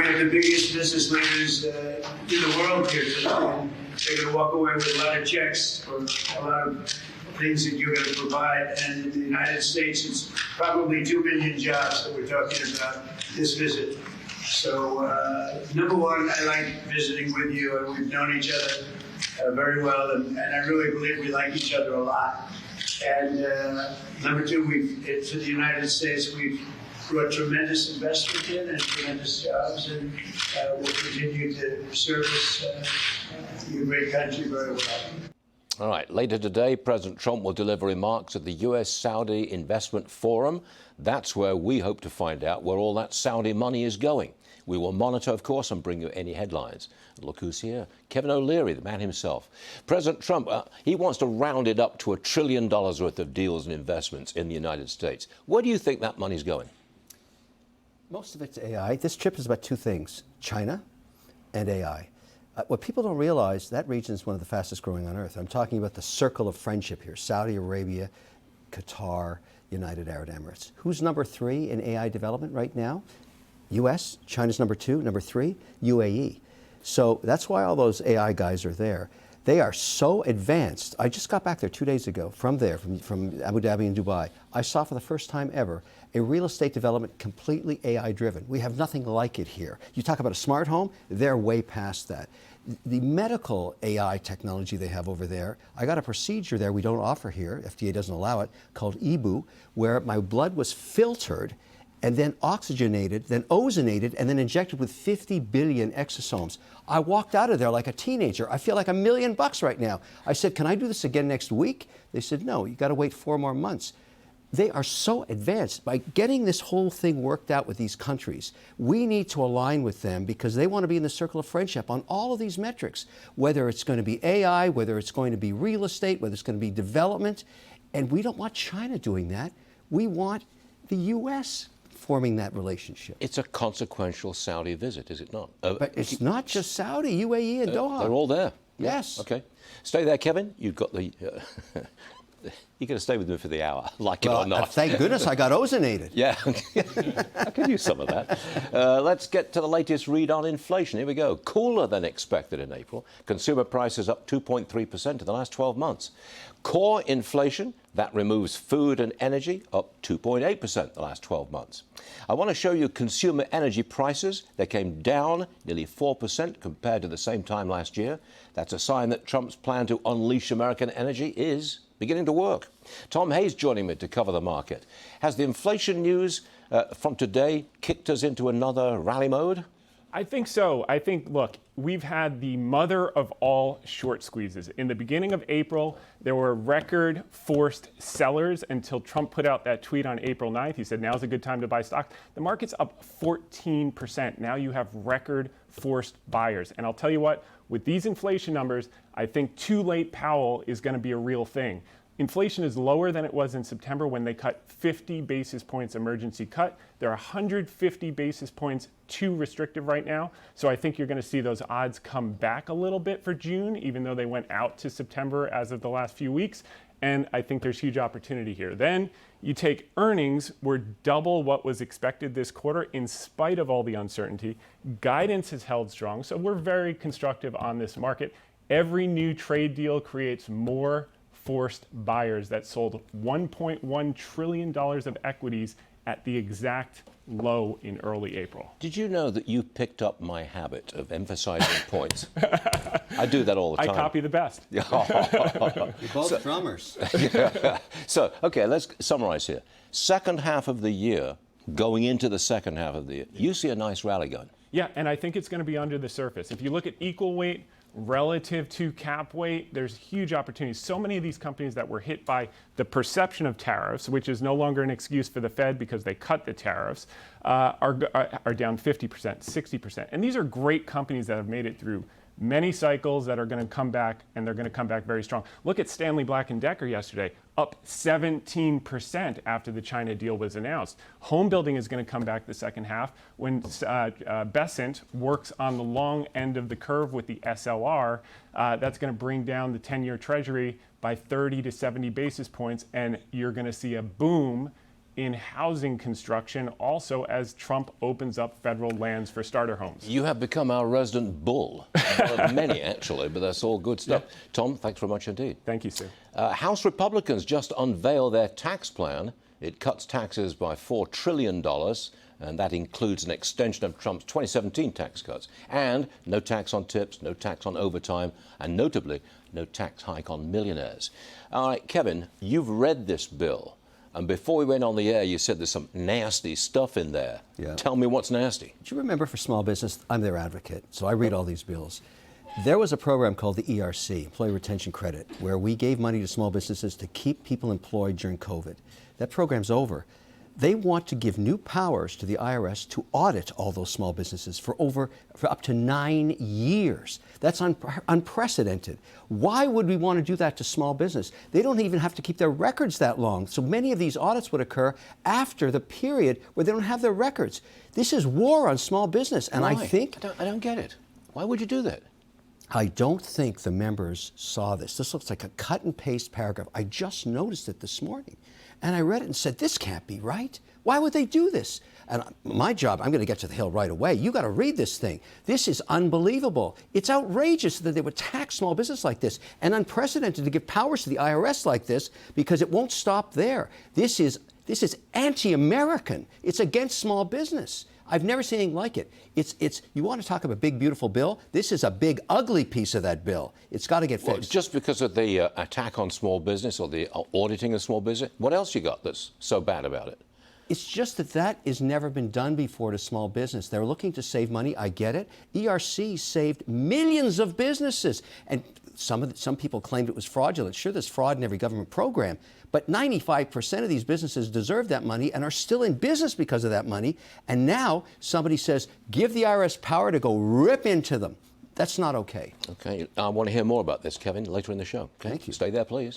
We have the biggest business leaders in the world here today. They're going to walk away with a lot of checks for a lot of things that you're going to provide. And in the United States, it's probably 2 million jobs that we're talking about this visit. So, number one, I like visiting with you, and we've known each other very well, and I really believe we like each other a lot. And number two, for the United States, we've brought tremendous investment in and tremendous jobs, and we'll continue to service your great country very well. All right, later today, President Trump will deliver remarks at the U.S. Saudi Investment Forum. That's where we hope to find out where all that Saudi money is going. We will monitor, of course, and bring you any headlines. Look who's here. Kevin O'Leary, the man himself. President Trump, he wants to round it up to $1 trillion worth of deals and investments in the United States. Where do you think that money's going? Most of it's AI. This trip is about two things, China and AI. What people don't realize, that region is one of the fastest growing on earth. I'm talking about the circle of friendship here, Saudi Arabia, Qatar, United Arab Emirates. Who's number 3 in AI development right now? U.S., China's number 2, number 3, UAE. So that's why all those AI guys are there. They are so advanced. I just got back there 2 days ago from Abu Dhabi and Dubai. I saw for the first time ever a real estate development completely AI driven. We have nothing like it here. You talk about a smart home, they're way past that. The medical AI technology they have over there, I got a procedure there we don't offer here, FDA doesn't allow it, called EBU, where my blood was filtered and then oxygenated, then ozonated, and then injected with 50 billion exosomes. I walked out of there like a teenager. I feel like $1 million right now. I said, can I do this again next week? They said, no, you gotta wait 4 more months. They are so advanced. By getting this whole thing worked out with these countries, we need to align with them because they want to be in the circle of friendship on all of these metrics, whether it's going to be AI, whether it's going to be real estate, whether it's going to be development. And we don't want China doing that. We want the U.S. forming that relationship. It's a consequential Saudi visit, is it not? But it's not just Saudi, UAE, and Doha. They're all there. Yes. Okay. Stay there, Kevin. You've got the... You're going to stay with me for the hour, like it or not. Thank goodness I got ozonated. Yeah, I could use some of that. Let's get to the latest read on inflation. Here we go. Cooler than expected in April. Consumer prices up 2.3% in the last 12 months. Core inflation, that removes food and energy, up 2.8% in the last 12 months. I want to show you consumer energy prices. They came down nearly 4% compared to the same time last year. That's a sign that Trump's plan to unleash American energy is beginning to work. Tom Hayes joining me to cover the market. Has the inflation news from today kicked us into another rally mode? I think so. I think, look, we've had the mother of all short squeezes. In the beginning of April, there were record forced sellers until Trump put out that tweet on April 9th. He said, now's a good time to buy stock. The market's up 14%. Now you have record forced buyers. And I'll tell you what, with these inflation numbers, I think too late Powell is going to be a real thing. Inflation is lower than it was in September when they cut 50 basis points emergency cut. They're 150 basis points too restrictive right now. So I think you're going to see those odds come back a little bit for June, even though they went out to September as of the last few weeks. And I think there's huge opportunity here. Then you take earnings were double what was expected this quarter in spite of all the uncertainty. Guidance has held strong. So we're very constructive on this market. Every new trade deal creates more forced buyers that sold $1.1 trillion of equities at the exact low in early April. Did you know that you picked up my habit of emphasizing points? I do that all the time. I copy the best. You're both drummers. So, okay, let's summarize here. Second half of the year, going into the second half of the year, you see a nice rally going. Yeah, and I think it's going to be under the surface. If you look at equal weight relative to cap weight, there's huge opportunities. So many of these companies that were hit by the perception of tariffs, which is no longer an excuse for the Fed because they cut the tariffs, are down 50%, 60%. And these are great companies that have made it through many cycles that are going to come back, and they're going to come back very strong. Look at Stanley Black & Decker yesterday, up 17% after the China deal was announced. Home building is going to come back the second half when Bessent works on the long end of the curve with the SLR. That's going to bring down the 10-year Treasury by 30 to 70 basis points, and you're going to see a boom in housing construction, also as Trump opens up federal lands for starter homes. You have become our resident bull. One of many, actually, but that's all good stuff. Yeah. Tom, thanks very much indeed. Thank you, Sue. House Republicans just unveiled their tax plan. It cuts taxes by $4 trillion, and that includes an extension of Trump's 2017 tax cuts. And no tax on tips, no tax on overtime, and notably, no tax hike on millionaires. All right, Kevin, you've read this bill. And before we went on the air, you said there's some nasty stuff in there. Yeah. Tell me what's nasty. Do you remember for small business, I'm their advocate, so I read all these bills. There was a program called the ERC, Employee Retention Credit, where we gave money to small businesses to keep people employed during COVID. That program's over. They want to give new powers to the IRS to audit all those small businesses for up to 9 years. That's unprecedented. Why would we want to do that to small business? They don't even have to keep their records that long. So many of these audits would occur after the period where they don't have their records. This is war on small business. And Why? I think I don't get it. Why would you do that? I don't think the members saw this. This looks like a cut and paste paragraph. I just noticed it this morning. And I read it and said, this can't be right. Why would they do this? And my job, I'm going to get to the Hill right away. You got to read this thing. This is unbelievable. It's outrageous that they would tax small business like this, and unprecedented to give powers to the IRS like this, because it won't stop there. This is anti-American. It's against small business. I've never seen anything like it. You want to talk about a big, beautiful bill? This is a big, ugly piece of that bill. It's got to get fixed. Well, just because of the attack on small business or the auditing of small business, what else you got that's so bad about it? It's just that has never been done before to small business. They're looking to save money. I get it. ERC saved millions of businesses. And some people claimed it was fraudulent. Sure, there's fraud in every government program. But 95% of these businesses deserve that money and are still in business because of that money. And now somebody says, give the IRS power to go rip into them. That's not okay. Okay, I want to hear more about this, Kevin, later in the show. Okay? Thank you. Stay there, please.